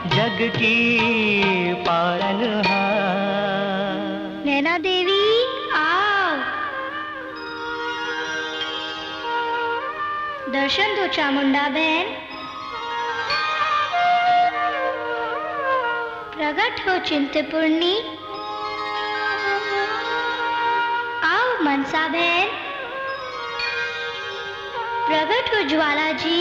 जग की पालनहार। नैना देवी आओ, दर्शन दो चामुंडा बहन। प्रकट हो चिंतपूर्णी, आओ मनसा बहन। प्रकट हो ज्वाला जी,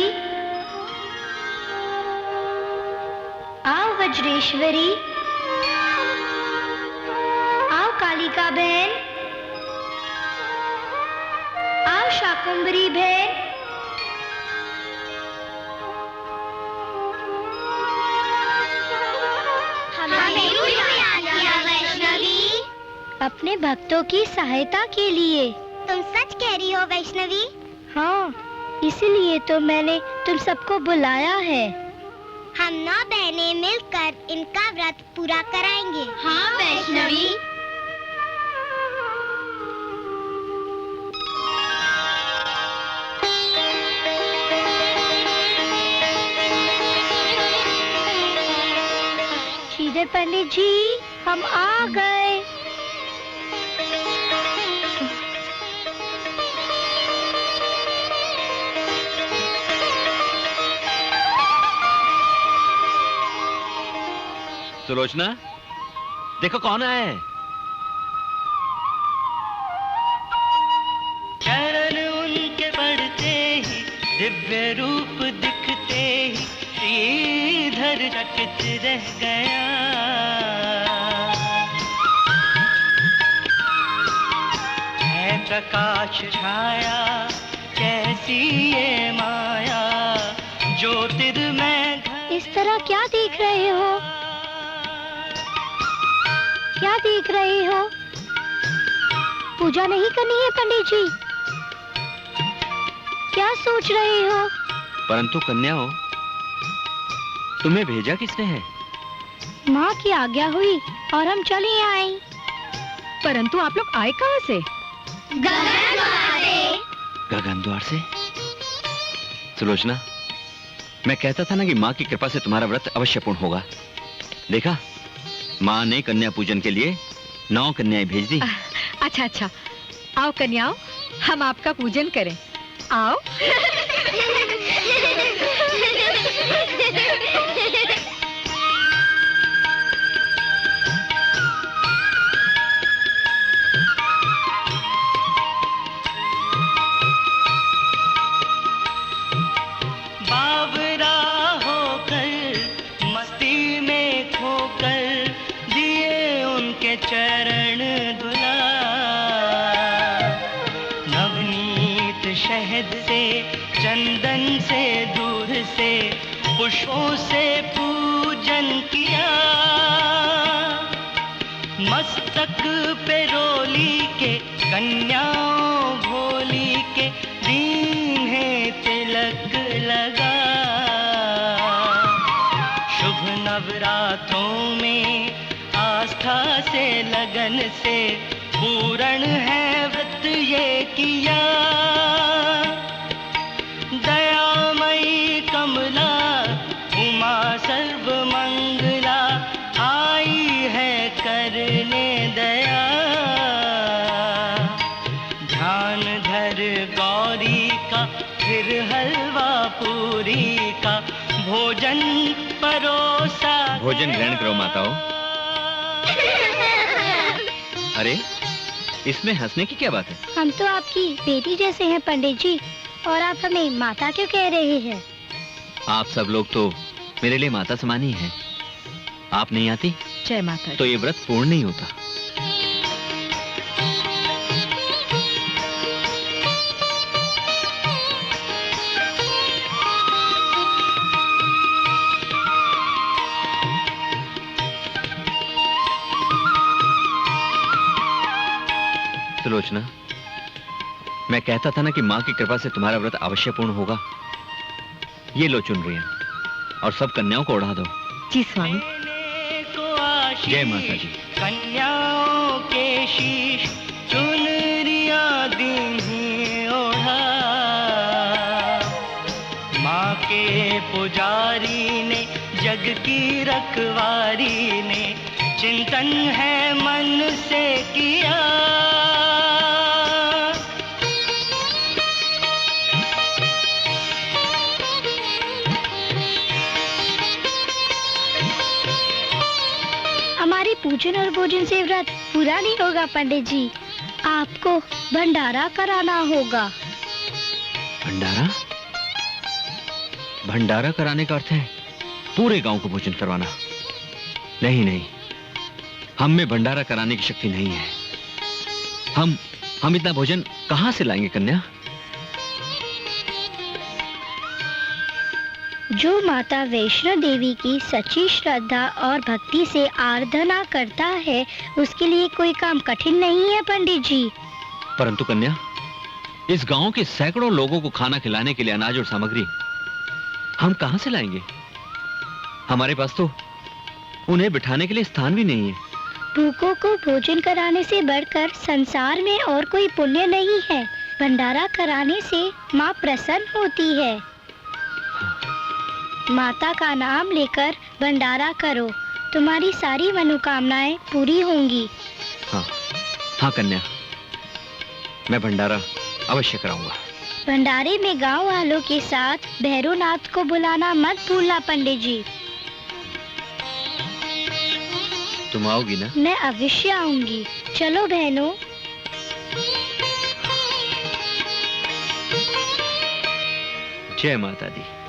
आओ वज्रेश्वरी। आओ कालिका बहन, आओ शाकुंभरी बहन। हमें याद किया वैष्णवी, अपने भक्तों की सहायता के लिए। तुम सच कह रही हो वैष्णवी? हाँ, इसीलिए तो मैंने तुम सबको बुलाया है। हम 9 बहनें मिलकर इनका व्रत पूरा कराएंगे। हाँ वैष्णवी। श्रीधर पंडित जी, हम आ गए। सुलोचना, देखो कौन आया है। चरण उनके बढ़ते ही, दिव्य रूप दिखते ही, श्रीधर चकित रह गया। है प्रकाश छाया, कैसी ये माया, ज्योतिर्मय घर। इस तरह क्या देख रहे हो? क्या देख रहे हो? पूजा नहीं करनी है पंडित जी? क्या सोच रहे हो? परंतु कन्याओं, तुम्हें भेजा किसने है? माँ की आज्ञा हुई और हम चले आए। परंतु आप लोग आए कहाँ से? गगन द्वार से। सुलोचना, मैं कहता था ना कि माँ की कृपा से तुम्हारा व्रत अवश्य पूर्ण होगा। देखा, माँ ने कन्या पूजन के लिए 9 कन्याएं भेज दी। अच्छा अच्छा, आओ कन्याओं, हम आपका पूजन करें। आओ। बावरा होकर, मस्ती में खोकर, दिए उनके चरण धुला। नवनीत शहद से, चंदन से, दूध से, पुष्पों से पूजन किया। मस्तक पे रोली के, कन्याओं भोली के, दीन्हे तिलक लगा। शुभ नवरात्रों में आस्था से, लगन से, पूर्ण है व्रत ये किया। दयामयी कमला, उमा सर्वमंगला, आई है करने दया। ध्यान धर गौरी का, फिर हलवा पूरी का, भोजन परोसा। भोजन ग्रहण करो माताओं। अरे, इसमें हंसने की क्या बात है? हम तो आपकी बेटी जैसे हैं पंडित जी, और आप हमें माता क्यों कह रहे हैं? आप सब लोग तो मेरे लिए माता समान ही हैं। आप नहीं आती जय माता तो ये व्रत पूर्ण नहीं होता। सुलोचना, मैं कहता था ना कि माँ की कृपा से तुम्हारा व्रत अवश्य पूर्ण होगा। ये लो चुनरियां और सब कन्याओं को उड़ा दो। जी स्वामी। जय माता जी। कन्याओं के शीश चुनरिया दीन्हीं ओढ़ा। माँ के पुजारी ने जग की रखवारी ने चिंतन है मन से किया। हमारे पूजन और भोजन से व्रत पूरा नहीं होगा पंडित जी, आपको भंडारा कराना होगा। भंडारा? भंडारा कराने का अर्थ है पूरे गांव को भोजन करवाना। नहीं नहीं, हम में भंडारा कराने की शक्ति नहीं है। हम इतना भोजन कहां से लाएंगे कन्या? जो माता वैष्णो देवी की सच्ची श्रद्धा और भक्ति से आराधना करता है, उसके लिए कोई काम कठिन नहीं है पंडित जी। परंतु कन्या, इस गांव के सैकड़ों लोगों को खाना खिलाने के लिए अनाज और सामग्री हम कहां से लाएंगे? हमारे पास तो उन्हें बिठाने के लिए स्थान भी नहीं है। भूखों को भोजन कराने से बढ़कर संसार में और कोई पुण्य नहीं है। भंडारा कराने से माँ प्रसन्न होती है। माता का नाम लेकर भंडारा करो, तुम्हारी सारी मनोकामनाएं पूरी होंगी। हाँ कन्या, मैं भंडारा अवश्य कराऊंगा। भंडारे में गांव वालों के साथ भैरवनाथ को बुलाना मत भूलना पंडित जी। तुम आओगी ना? मैं अवश्य आऊंगी। चलो बहनों। जय माता दी।